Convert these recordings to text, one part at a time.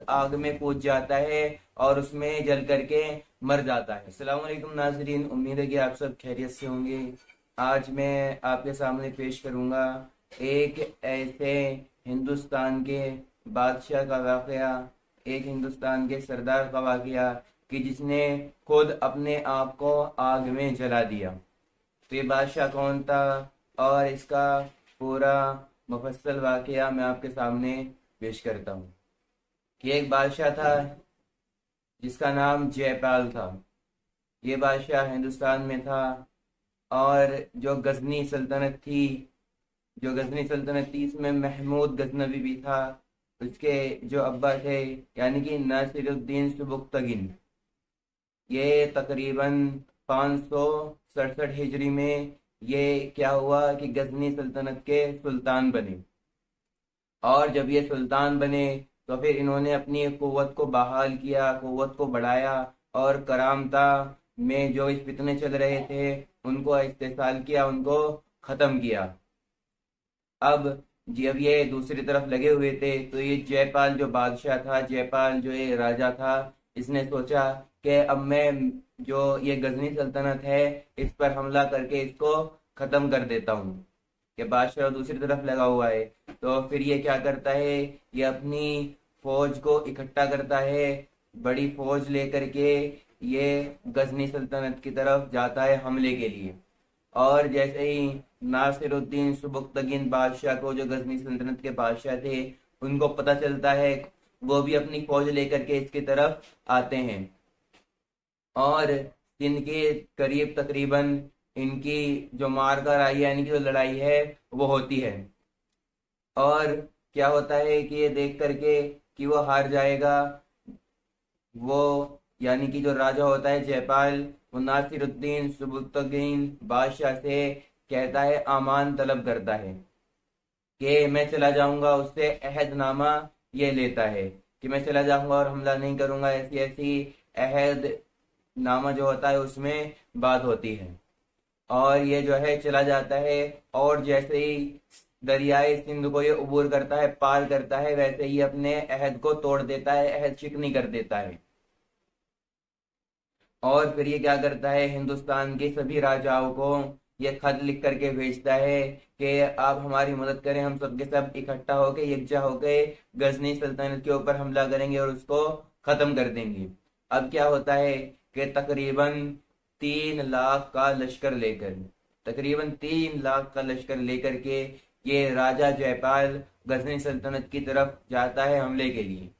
आग में कूद जाता है और उसमें जल करके मर जाता है। अस्सलाम वालेकुम नाजरीन, उम्मीद है कि आप सब खैरियत से होंगे। आज मैं आपके सामने पेश करूंगा एक ऐसे हिंदुस्तान के बादशाह का वाकया, एक हिंदुस्तान के सरदार का वाकया कि जिसने खुद अपने आप को आग में जला दिया। तो ये बादशाह कौन था और इसका पूरा मुफस्सल वाकया मैं आपके सामने पेश करता हूँ। कि एक बादशाह था जिसका नाम जयपाल था। ये बादशाह हिंदुस्तान में था और जो गजनी सल्तनत थी इसमें महमूद गजनवी भी था। उसके जो अब्बा थे यानी कि नासिरुद्दीन सुबुक्तगिन, ये तकरीबन 567 हिजरी में ये क्या हुआ कि गजनी सल्तनत के सुल्तान बने। और जब ये सुल्तान बने तो फिर इन्होंने अपनी कुव्वत को बहाल किया, कुव्वत को बढ़ाया और करामता में जो इस फितने चल रहे थे उनको इस्तेसाल किया, उनको खत्म किया। अब जब ये दूसरी तरफ लगे हुए थे तो ये जयपाल जो बादशाह था, जयपाल जो ये राजा था, इसने सोचा कि अब मैं जो ये गजनी सल्तनत है इस पर हमला करके इसको खत्म कर देता हूँ। कि बादशाह दूसरी तरफ लगा हुआ है तो फिर ये क्या करता है, ये अपनी फौज को इकट्ठा करता है, बड़ी फौज लेकर के ये गजनी सल्तनत की तरफ जाता है हमले के लिए। और जैसे ही नासिरुद्दीन सुबुक्तगिन बादशाह को, जो गजनी सल्तनत के बादशाह थे, उनको पता चलता है, वो भी अपनी फौज लेकर के इसकी तरफ आते हैं और इनके करीब तकरीबन इनकी जो मारकर आई यानी कि जो लड़ाई है वो होती है। और क्या होता है कि ये देख करके कि वो हार जाएगा, वो यानी कि जो राजा होता है जयपाल, वो नासिरुद्दीन सुबुक्तगिन बादशाह से कहता है, आमान तलब करता है कि मैं चला जाऊंगा। उससे अहदनामा ये लेता है कि मैं चला जाऊंगा और हमला नहीं करूंगा, ऐसी ऐसी अहद नामा जो होता है उसमें बात होती है। और ये जो है चला जाता है और जैसे ही दरियाए सिंध को ये उबूर करता है, पार करता है, वैसे ही अपने अहद को तोड़ देता है, अहद शिकनी कर देता है। और फिर ये क्या करता है, हिंदुस्तान के सभी राजाओं को ये खत लिख करके भेजता है कि आप हमारी मदद करें, हम सब के सब इकट्ठा होके, यकजा होके गजनी सल्तनत के ऊपर हमला करेंगे और उसको खत्म कर देंगे। अब क्या होता है कि तकरीबन 3 लाख का लश्कर लेकर के ये राजा जयपाल गजनी सल्तनत की तरफ जाता है हमले के लिए।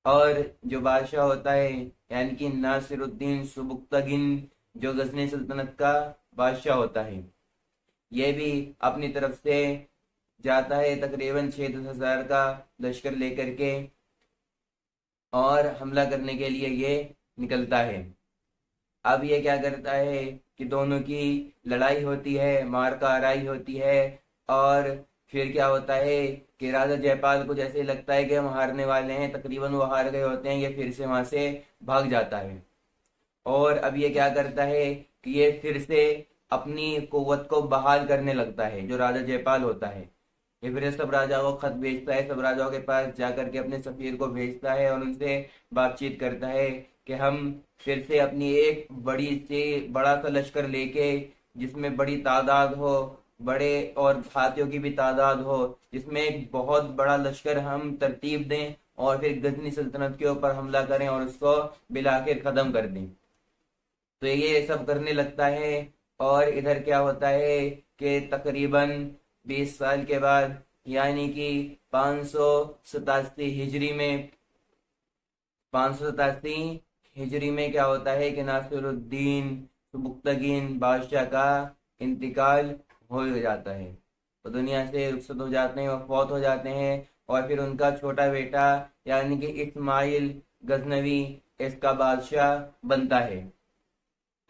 और जो बादशाह होता है यानी कि नासिरुद्दीन सुबुक्तगिन, जो गजनी सल्तनत का बादशाह होता है, ये भी अपनी तरफ से जाता है तकरीबन 6-10 हजार का लश्कर लेकर के और हमला करने के लिए ये निकलता है। अब ये क्या करता है कि दोनों की लड़ाई होती है, मार काराई होती है। और फिर क्या होता है कि राजा जयपाल को जैसे लगता है कि हम हारने वाले हैं, तकरीबन वो हार गए होते हैं, ये फिर से वहां से भाग जाता है। और अब ये क्या करता है कि ये फिर से अपनी कुव्वत को बहाल करने लगता है, जो राजा जयपाल होता है। ये फिर सब राजाओं को खत भेजता है, सब राजाओं के पास जाकर के अपने सफीर को भेजता है और उनसे बातचीत करता है कि हम फिर से अपनी एक बड़ा सा लश्कर लेके, जिसमें बड़ी तादाद हो, बड़े और हाथियों की भी तादाद हो, जिसमें एक बहुत बड़ा लश्कर हम तरतीब दें और फिर गजनी सल्तनत के ऊपर हमला करें और उसको बिलाखिर खत्म कर दें। तो ये सब करने लगता है। और इधर क्या होता है कि तकरीबन 20 साल के बाद यानी कि 587 हिजरी में क्या होता है कि नासिरुद्दीन सुबुक्तगिन बादशाह का इंतकाल हो जाता है। वो दुनिया से रुखसत हो जाते हैं, वो फौत हो जाते हैं। और फिर उनका छोटा बेटा यानी कि इस्माइल गजनवी इसका बादशाह बनता है।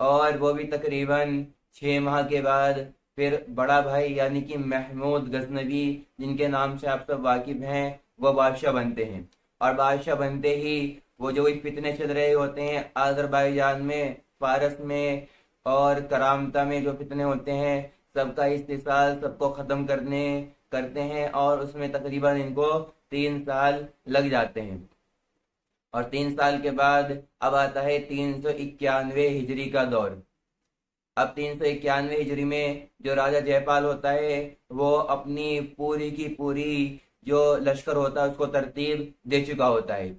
और वो भी तकरीबन 6 माह के बाद फिर बड़ा भाई यानी कि महमूद गजनवी, जिनके नाम से आप सब वाकिफ हैं, वो बादशाह बनते हैं। और बादशाह बनते ही वो जो फितने चल रहे होते हैं आजरबाईजान में, फारस में और करामता में जो फितने होते हैं, सबका इस्तेसाल, सबको खत्म करने करते हैं और उसमें तकरीबन इनको 3 साल लग जाते हैं। और 3 साल के बाद अब आता है 391 हिजरी का दौर। अब 391 हिजरी में जो राजा जयपाल होता है वो अपनी पूरी की पूरी जो लश्कर होता है उसको तरतीब दे चुका होता है।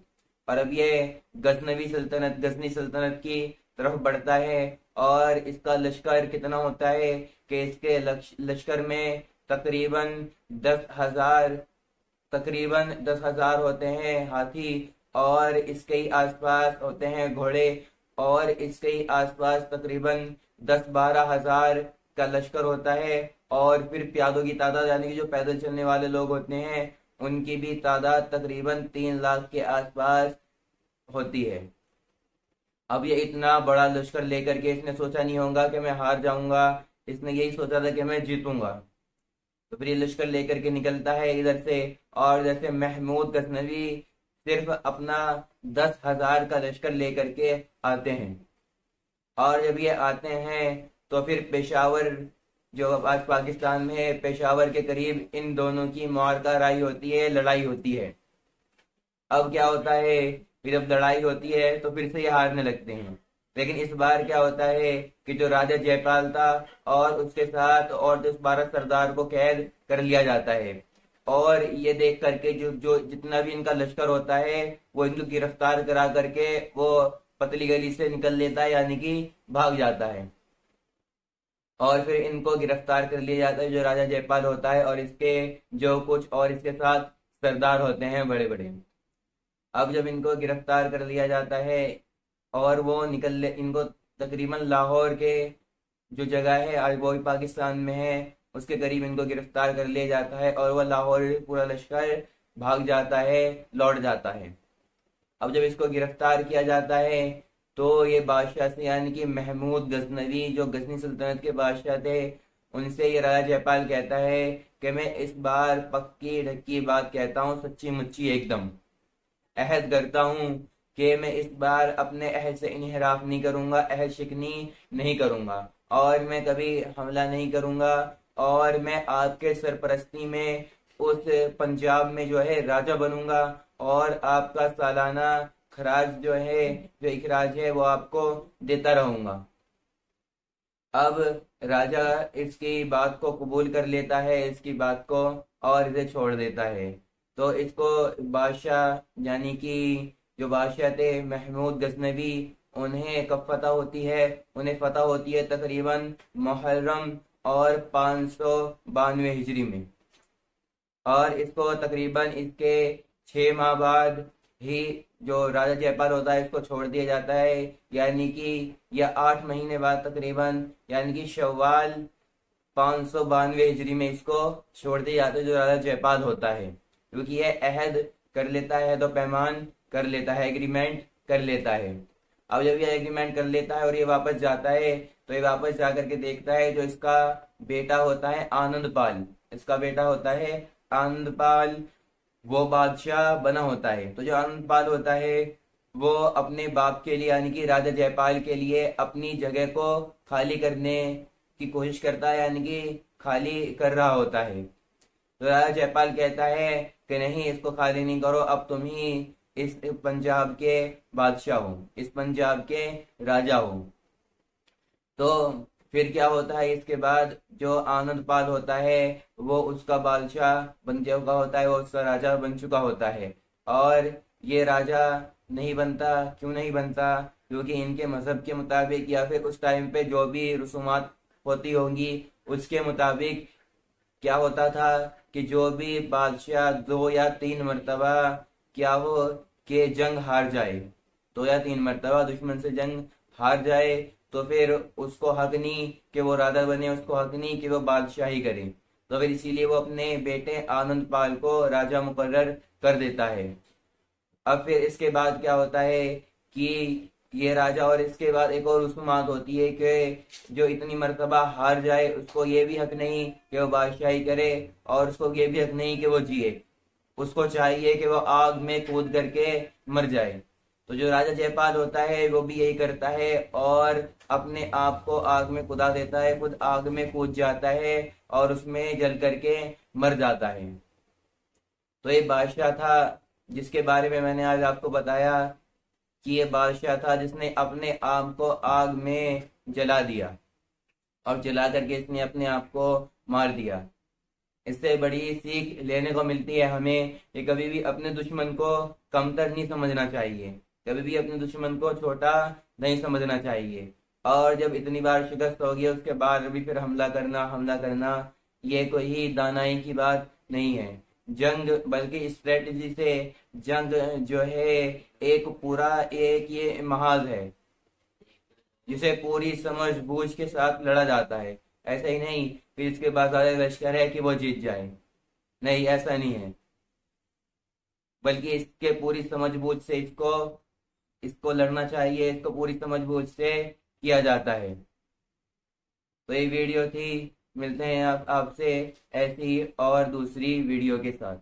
और अब ये गजनी सल्तनत की तरफ बढ़ता है। और इसका लश्कर कितना होता है कि इसके लश्कर में तकरीबन 10,000 होते हैं हाथी। और इसके ही आसपास होते हैं घोड़े। और इसके ही आसपास तकरीबन 10-12 हजार का लश्कर होता है। और फिर प्यादों की तादाद यानी कि जो पैदल चलने वाले लोग होते हैं उनकी भी तादाद तकरीबन 3 लाख के आसपास होती है। अब ये इतना बड़ा लश्कर लेकर के इसने सोचा नहीं होगा कि मैं हार जाऊंगा, इसने यही सोचा था कि मैं जीतूंगा। तो फिर ये लश्कर लेकर के निकलता है इधर से। और जैसे महमूद गजनवी सिर्फ अपना 10,000 का लश्कर लेकर के आते हैं। और जब ये आते हैं तो फिर पेशावर जो आज पाकिस्तान में है, पेशावर के करीब इन दोनों की मुआरका राई होती है, लड़ाई होती है। अब क्या होता है, फिर जब लड़ाई होती है तो फिर से ये हारने लगते हैं। लेकिन इस बार क्या होता है कि जो राजा जयपाल था और उसके साथ और 10-12 सरदार को कैद कर लिया जाता है। और ये देख करके जो जो जितना भी इनका लश्कर होता है वो इनको गिरफ्तार करा करके वो पतली गली से निकल लेता है यानी कि भाग जाता है। और फिर इनको गिरफ्तार कर लिया जाता है जो राजा जयपाल होता है और इसके जो कुछ और इसके साथ सरदार होते हैं बड़े बड़े। अब जब इनको गिरफ्तार कर लिया जाता है और वो इनको तकरीबन लाहौर के जो जगह है आज वो भी पाकिस्तान में है उसके करीब इनको गिरफ्तार कर लिया जाता है। और वह लाहौर पूरा लश्कर भाग जाता है, लौट जाता है। अब जब इसको गिरफ्तार किया जाता है तो ये बादशाह से यानी कि महमूद गजनवी जो गजनी सल्तनत के बादशाह थे उनसे ये राजा जयपाल कहता है कि मैं इस बार पक्की ढक्की बात कहता हूँ, सच्ची मुच्ची एकदम अहद करता हूँ कि मैं इस बार अपने अहद से इनहिराफ नहीं करूंगा, अहद शिकनी नहीं करूंगा और मैं कभी हमला नहीं करूंगा। और मैं आपके सरपरस्ती में उस पंजाब में जो है राजा बनूंगा और आपका सालाना खराज जो है, जो इखराज है वो आपको देता रहूंगा। अब राजा इसकी बात को कबूल कर लेता है, इसकी बात को, और इसे छोड़ देता है। तो इसको बादशाह यानी कि जो बादशाह थे महमूद गजनवी उन्हें कब फतह होती है, उन्हें फतह होती है तकरीबन मुहर्रम और 592 हिजरी में। और इसको तकरीबन इसके 6 माह बाद ही जो राजा जयपाल होता है इसको छोड़ दिया जाता है यानी कि यह 8 महीने बाद तकरीबन यानी कि शव्वाल 592 हिजरी में इसको छोड़ दिया जाता है जो राजा जयपाल होता है। क्योंकि यह अहद कर लेता है, तो पैमान कर लेता है, एग्रीमेंट कर लेता है। अब जब यह एग्रीमेंट कर लेता है और ये वापस जाता है तो ये वापस जा करके देखता है जो इसका बेटा होता है आनंदपाल, इसका बेटा होता है आनंदपाल, वो बादशाह बना होता है। तो जो आनंदपाल होता है वो अपने बाप के लिए यानी कि राजा जयपाल के लिए अपनी जगह को खाली करने की कोशिश करता है यानी कि खाली कर रहा होता है। तो राजा जयपाल कहता है कि नहीं, इसको खाली नहीं करो, अब तुम ही इस पंजाब के बादशाह हो, इस पंजाब के राजा हो। तो फिर क्या होता है, इसके बाद जो आनंदपाल होता है वो उसका बादशाह बन चुका होता है, वो उसका राजा बन चुका होता है। और ये राजा नहीं बनता, क्यों नहीं बनता, क्योंकि इनके मजहब के मुताबिक या फिर उस टाइम पे जो भी रसूमात होती होंगी उसके मुताबिक क्या होता था कि जो भी बादशाह 2 या 3 मरतबा क्या हो कि जंग हार जाए, 2 या 3 मरतबा दुश्मन से जंग हार जाए तो फिर उसको हक नहीं कि वो राजा बने, उसको हक नहीं कि वो बादशाही करे। तो फिर इसीलिए वो अपने बेटे आनंदपाल को राजा मुकर्रर कर देता है। अब फिर इसके बाद क्या होता है कि ये राजा, और इसके बाद एक और रसूमात होती है कि जो इतनी मर्तबा हार जाए उसको ये भी हक नहीं कि वो बादशाही करे और उसको ये भी हक नहीं कि वो जिए, उसको चाहिए कि वो आग में कूद करके मर जाए। तो जो राजा जयपाल होता है वो भी यही करता है और अपने आप को आग में कूदा देता है, खुद आग में कूद जाता है और उसमें जल करके मर जाता है। तो ये बादशाह था जिसके बारे में मैंने आज आपको बताया कि ये बादशाह था जिसने अपने आप को आग में जला दिया और जला करके इसने अपने आप को मार दिया। इससे बड़ी सीख लेने को मिलती है हमें कि कभी भी अपने दुश्मन को कमतर नहीं समझना चाहिए, कभी भी अपने दुश्मन को छोटा नहीं समझना चाहिए। और जब इतनी बार शिकस्त हो गई उसके बाद भी फिर हमला करना ये कोई दानाई की बात नहीं है। जंग बल्कि स्ट्रेटजी से जंग जो है एक पूरा एक ये महाज है जिसे पूरी समझ बूझ के साथ लड़ा जाता है। ऐसा ही नहीं फिर इसके पास ज्यादा लश्कर है कि वो जीत जाए, नहीं ऐसा नहीं है, बल्कि इसके पूरी समझ बूझ से इसको इसको लड़ना चाहिए, इसको पूरी समझ बूझ से किया जाता है। तो ये वीडियो थी, मिलते हैं आपसे ऐसी और दूसरी वीडियो के साथ।